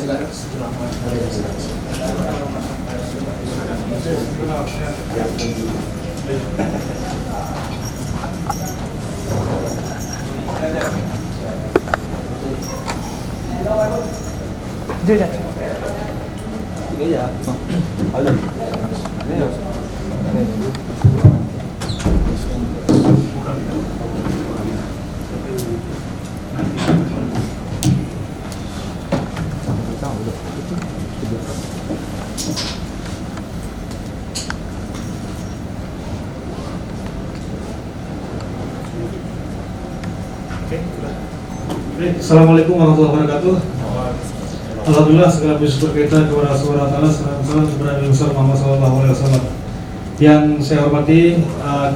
silakan. Assalamualaikum warahmatullahi wabarakatuh. Alhamdulillah segala puji syukur kita kepada Allah Subhanahu wa taala, salam kepada Nabi Muhammad SAW. Yang saya hormati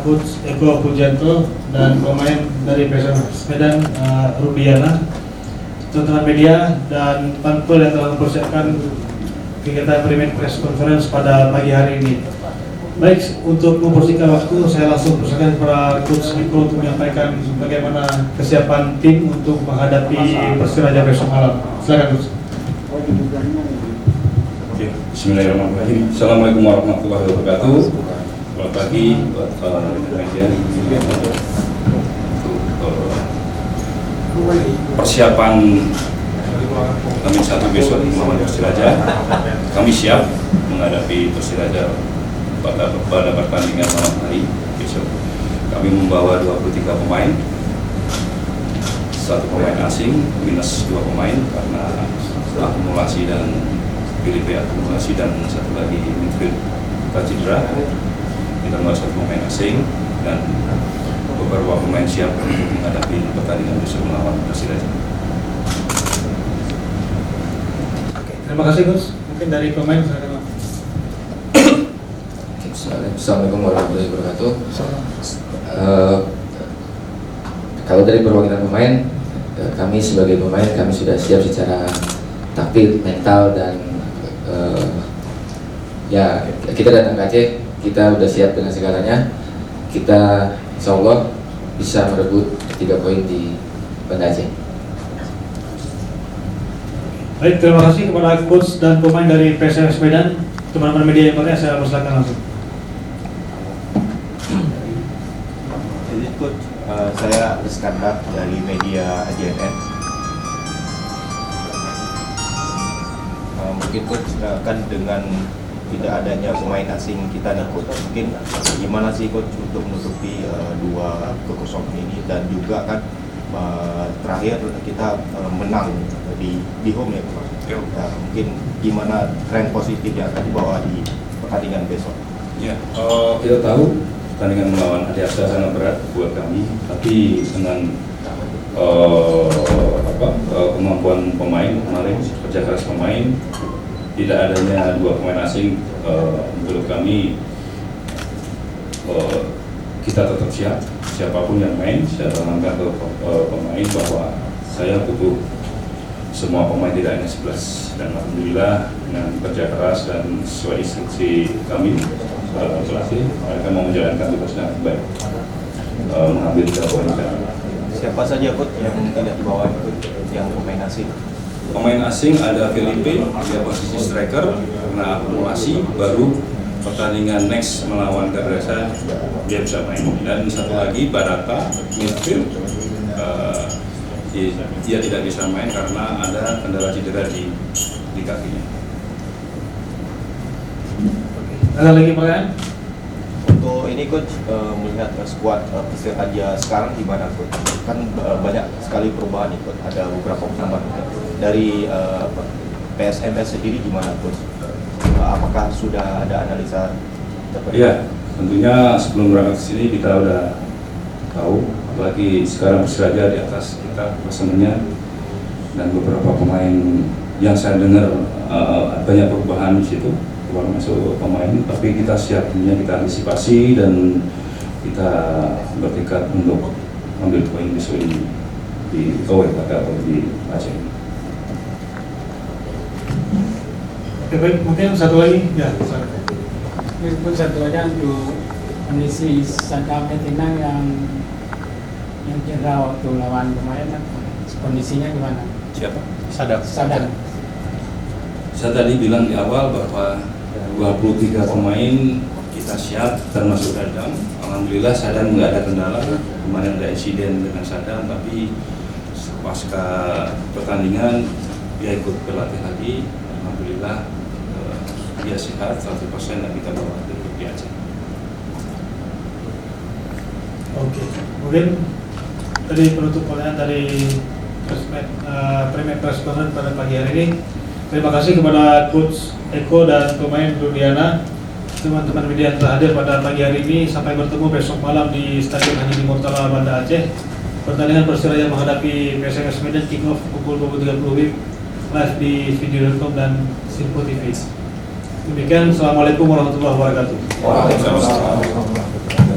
Coach Eko Pujanto dan pemain dari PSMS Medan Rudiana, teman-teman media dan panpel yang telah mempersiapkan kegiatan pre-match press conference pada pagi hari ini. Baik, untuk mempersingkat waktu, saya langsung persilakan kepada Coach Eko untuk menyampaikan bagaimana kesiapan tim untuk menghadapi Persiraja besok malam. Silakan, Coach. Bismillahirrahmanirrahim. Assalamualaikum warahmatullahi wabarakatuh. Selamat pagi buat media. Persiapan kami satu besok melawan Persiraja. Kami siap menghadapi Persiraja pada pertandingan malam hari besok. Kami membawa 23 pemain, 1 pemain asing minus 2 pemain karena akumulasi dan PDP akumulasi, dan 1 lagi midfield cedera. Kita membawa 1 pemain asing dan beberapa pemain siap untuk menghadapi pertandingan besok melawan Persiraja. Terima kasih, Coach. Mungkin dari pemain silakan. Assalamualaikum warahmatullahi wabarakatuh. Kalau dari perwakilan pemain, kami sebagai pemain kami sudah siap secara taktik, mental, dan ya kita datang ke Aceh, kita sudah siap dengan segalanya. Kita insya Allah bisa merebut 3 poin di Banda Aceh. Baik, terima kasih kepada Coach dan pemain dari PSMS Medan. Teman-teman media yang lainnya saya persilakan langsung. Jadi Coach, saya Iskandar dari media JNN. Mungkin Coach kan dengan tidak adanya pemain asing kita nih Coach, mungkin gimana sih Coach untuk menutupi 2-0 ini, dan juga kan terakhir kita menang di home ya Coach. Nah, mungkin gimana tren positif yang akan dibawa di pertandingan besok? Ya, kita tahu pertandingan melawan Adiaksa sangat berat buat kami, tapi dengan kemampuan pemain kemarin, kerja keras pemain, tidak adanya 2 pemain asing, menurut kami kita tetap siap. Siapapun yang main, saya tanamkan ke pemain bahwa saya butuh semua pemain, tidak hanya 11, dan alhamdulillah dengan kerja keras dan sesuai instruksi kami pelatih, mereka mau menjalankan tugasnya dengan baik, mengambil 3 poin. Siapa saja Coach yang tidak dibawa yang pemain asing? Pemain asing ada Felipe, dia posisi striker karena akumulasi, baru pertandingan next melawan Garuda dia bisa main. Dan 1 lagi Barata, midfield, dia tidak bisa main karena ada kendala cedera di kakinya. Ada lagi pertanyaan? Untuk ini Coach, melihat skuad Persiraja sekarang gimana Coach? Kan banyak sekali perubahan nih Coach, ada beberapa penambahan dari PSMS sendiri gimana Coach? Apakah sudah ada analisa? Iya, tentunya sebelum berangkat ke sini kita udah tahu, apalagi sekarang Persiraja di atas kita klasemennya, dan beberapa pemain yang saya dengar banyak perubahan di situ, keluar masuk pemain, tapi kita siapnya, kita antisipasi dan kita bertekad untuk ambil poin besok ini di KW atau di Aceh. Oke, baik, mungkin satu lagi ya. Meskipun satu aja untuk kondisi Sadam Metinang yang cedera waktu lawan kemarin, kondisinya gimana? Siapa? Sadam. Saya tadi bilang di awal bahwa 23 pemain kita siap, termasuk Sadam. Alhamdulillah Sadam nggak ada kendala. Kemarin ada insiden dengan Sadam, tapi pasca pertandingan dia ikut berlatih lagi. Alhamdulillah dia sehat 100% dan kita bawa ke Aceh. Oke, mungkin tadi penutup pertanyaan dari Premier Press Conference pada pagi hari ini. Terima kasih kepada Coach Eko dan pemain Rudiana, teman-teman media yang telah hadir pada pagi hari ini. Sampai bertemu besok malam di Stadion Haji Murtala Banda Aceh. Pertandingan Persiraya menghadapi PSMS Medan kick off pukul 20.30 WIB live di video.com dan Simpo TV. Demikian, Assalamualaikum warahmatullahi wabarakatuh. Waalaikumsalam.